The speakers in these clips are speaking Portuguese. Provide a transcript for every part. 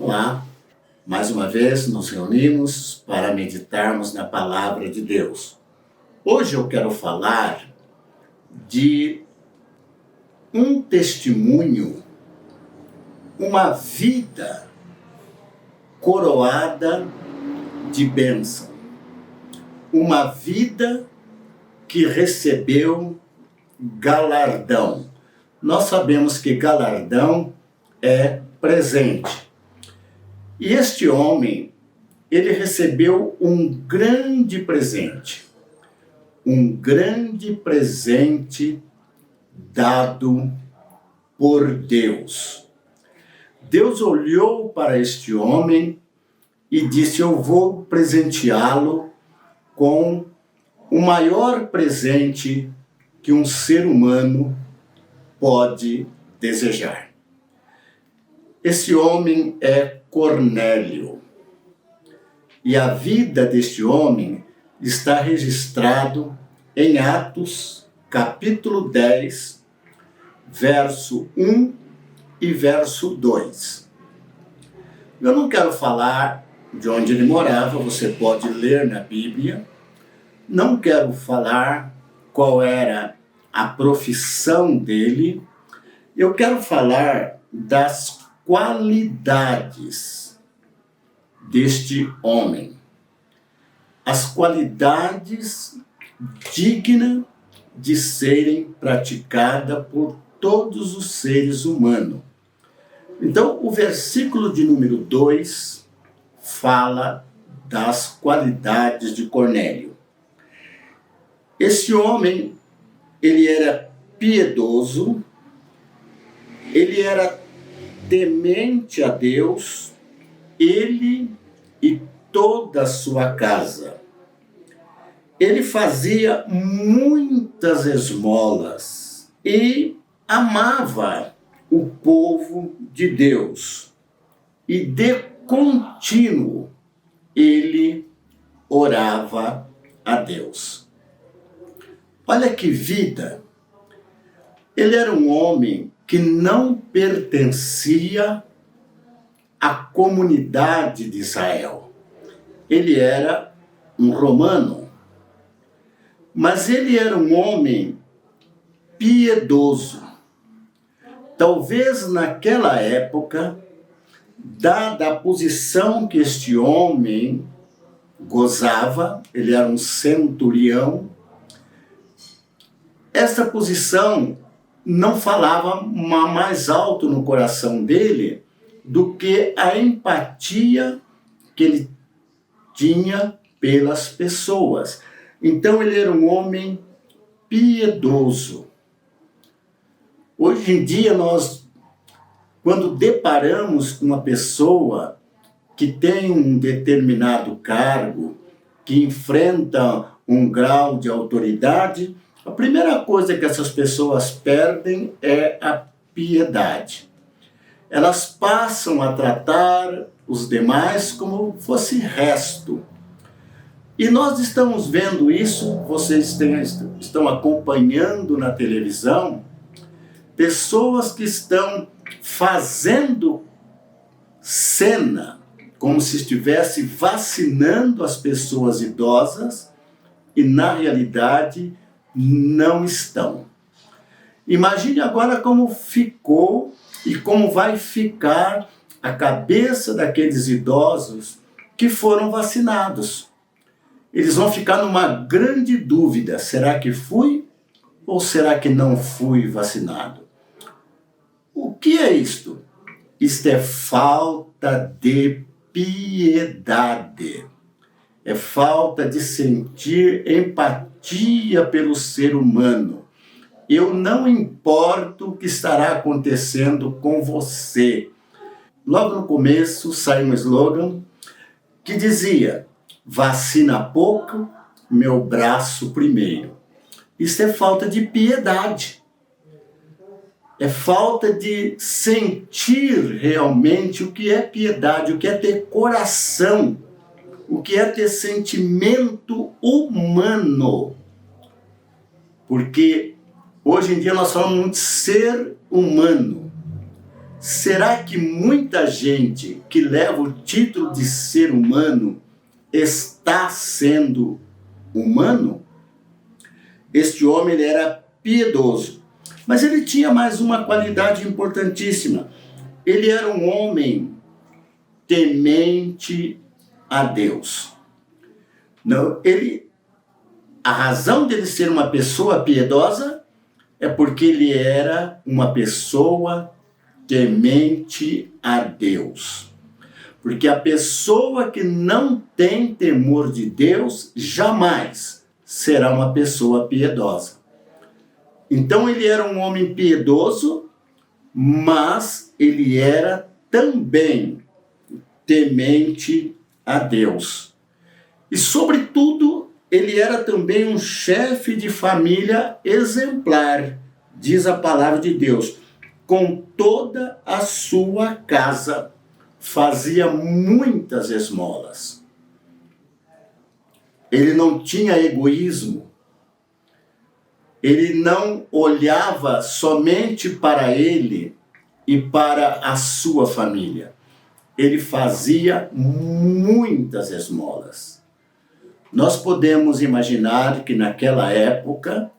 Olá, mais uma vez nos reunimos para meditarmos na Palavra de Deus. Hoje eu quero falar de um testemunho, uma vida coroada de bênção, uma vida que recebeu galardão. Nós sabemos que galardão é presente. E este homem, ele recebeu um grande presente dado por Deus. Deus olhou para este homem e disse: eu vou presenteá-lo com o maior presente que um ser humano pode desejar. Esse homem é Cornélio. E a vida deste homem está registrado em Atos, capítulo 10, verso 1 e verso 2. Eu não quero falar de onde ele morava, você pode ler na Bíblia. Não quero falar qual era a profissão dele. Eu quero falar das qualidades deste homem. As qualidades dignas de serem praticadas por todos os seres humanos. Então, o versículo de número 2 fala das qualidades de Cornélio. Esse homem, ele era piedoso, ele era temente a Deus, ele e toda a sua casa. Ele fazia muitas esmolas e amava o povo de Deus. E de contínuo ele orava a Deus. Olha que vida! Ele era um homem que não pertencia à comunidade de Israel. Ele era um romano, mas ele era um homem piedoso. Talvez naquela época, dada a posição que este homem gozava, ele era um centurião, essa posição não falava mais alto no coração dele do que a empatia que ele tinha pelas pessoas. Então ele era um homem piedoso. Hoje em dia nós, quando deparamos com uma pessoa que tem um determinado cargo, que enfrenta um grau de autoridade, a primeira coisa que essas pessoas perdem é a piedade. Elas passam a tratar os demais como fosse resto. E nós estamos vendo isso, vocês estão acompanhando na televisão, pessoas que estão fazendo cena, como se estivesse vacinando as pessoas idosas, e na realidade não estão. Imagine agora como ficou e como vai ficar a cabeça daqueles idosos que foram vacinados. Eles vão ficar numa grande dúvida: será que fui ou será que não fui vacinado? O que é isto? Isto é falta de piedade. É falta de sentir empatia pelo ser humano. Eu não importo o que estará acontecendo com você. Logo no começo saiu um slogan que dizia: vacina pouco, meu braço primeiro. Isso é falta de piedade. É falta de sentir realmente o que é piedade, o que é ter coração, o que é ter sentimento humano. Porque hoje em dia nós falamos muito de ser humano. Será que muita gente que leva o título de ser humano está sendo humano? Este homem ele era piedoso, mas ele tinha mais uma qualidade importantíssima. Ele era um homem temente a Deus. Não, a razão dele ser uma pessoa piedosa é porque ele era uma pessoa temente a Deus. Porque a pessoa que não tem temor de Deus jamais será uma pessoa piedosa. Então ele era um homem piedoso, mas ele era também temente a Deus. E sobretudo, ele era também um chefe de família exemplar, diz a palavra de Deus. Com toda a sua casa, fazia muitas esmolas. Ele não tinha egoísmo. Ele não olhava somente para ele e para a sua família. Ele fazia muitas esmolas. Nós podemos imaginar que naquela época,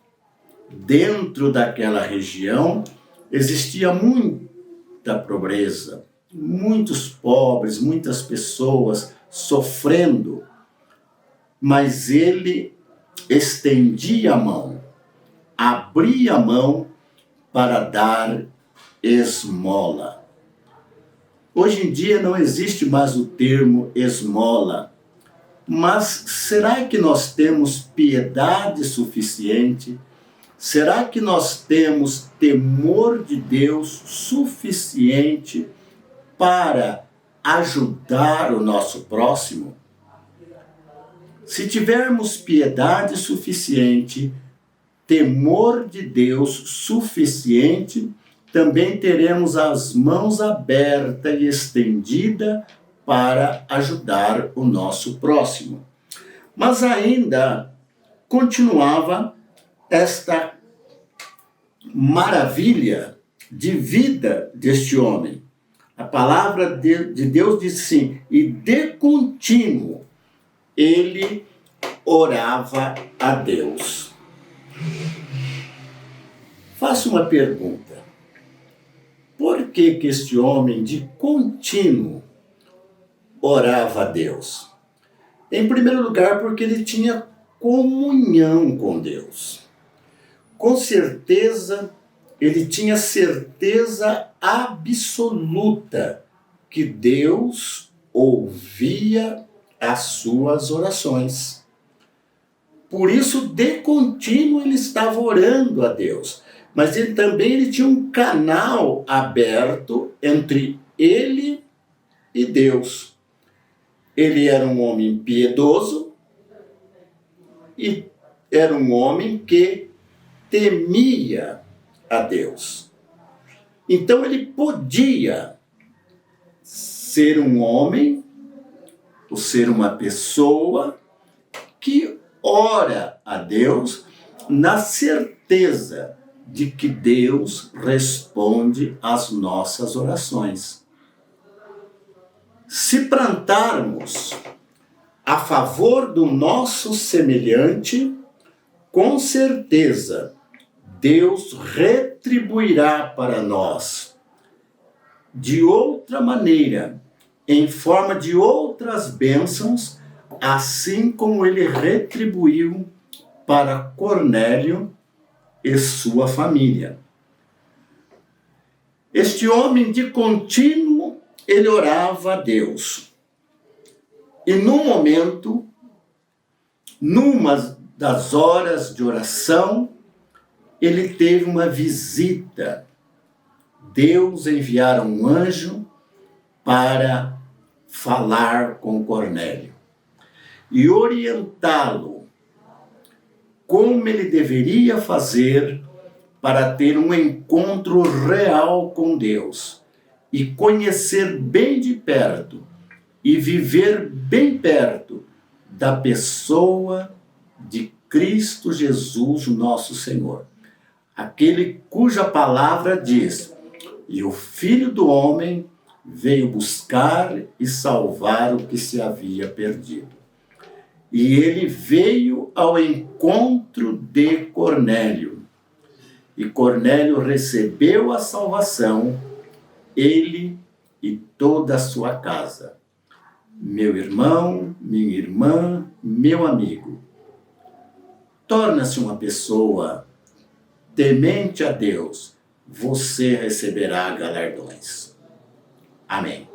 dentro daquela região, existia muita pobreza, muitos pobres, muitas pessoas sofrendo, mas ele estendia a mão, abria a mão para dar esmola. Hoje em dia não existe mais o termo esmola, mas será que nós temos piedade suficiente? Será que nós temos temor de Deus suficiente para ajudar o nosso próximo? Se tivermos piedade suficiente, temor de Deus suficiente, também teremos as mãos abertas e estendidas para ajudar o nosso próximo. Mas ainda continuava esta maravilha de vida deste homem. A palavra de Deus diz assim, e de contínuo ele orava a Deus. Faço uma pergunta. Por que este homem de contínuo orava a Deus? Em primeiro lugar, porque ele tinha comunhão com Deus. Com certeza, ele tinha certeza absoluta que Deus ouvia as suas orações. Por isso, de contínuo, ele estava orando a Deus. Mas ele tinha um canal aberto entre ele e Deus. Ele era um homem piedoso e era um homem que temia a Deus. Então ele podia ser um homem, ou ser uma pessoa que ora a Deus na certeza de que Deus responde às nossas orações. Se plantarmos a favor do nosso semelhante, com certeza Deus retribuirá para nós de outra maneira, em forma de outras bênçãos, assim como ele retribuiu para Cornélio e sua família. Este homem de contínuo, ele orava a Deus. E num momento, numa das horas de oração, ele teve uma visita. Deus enviara um anjo para falar com Cornélio e orientá-lo como ele deveria fazer para ter um encontro real com Deus e conhecer bem de perto e viver bem perto da pessoa de Cristo Jesus, nosso Senhor. Aquele cuja palavra diz, E o Filho do Homem veio buscar e salvar o que se havia perdido. E ele veio ao encontro de Cornélio. E Cornélio recebeu a salvação, ele e toda a sua casa. Meu irmão, minha irmã, meu amigo, torna-se uma pessoa temente a Deus, você receberá galardões. Amém.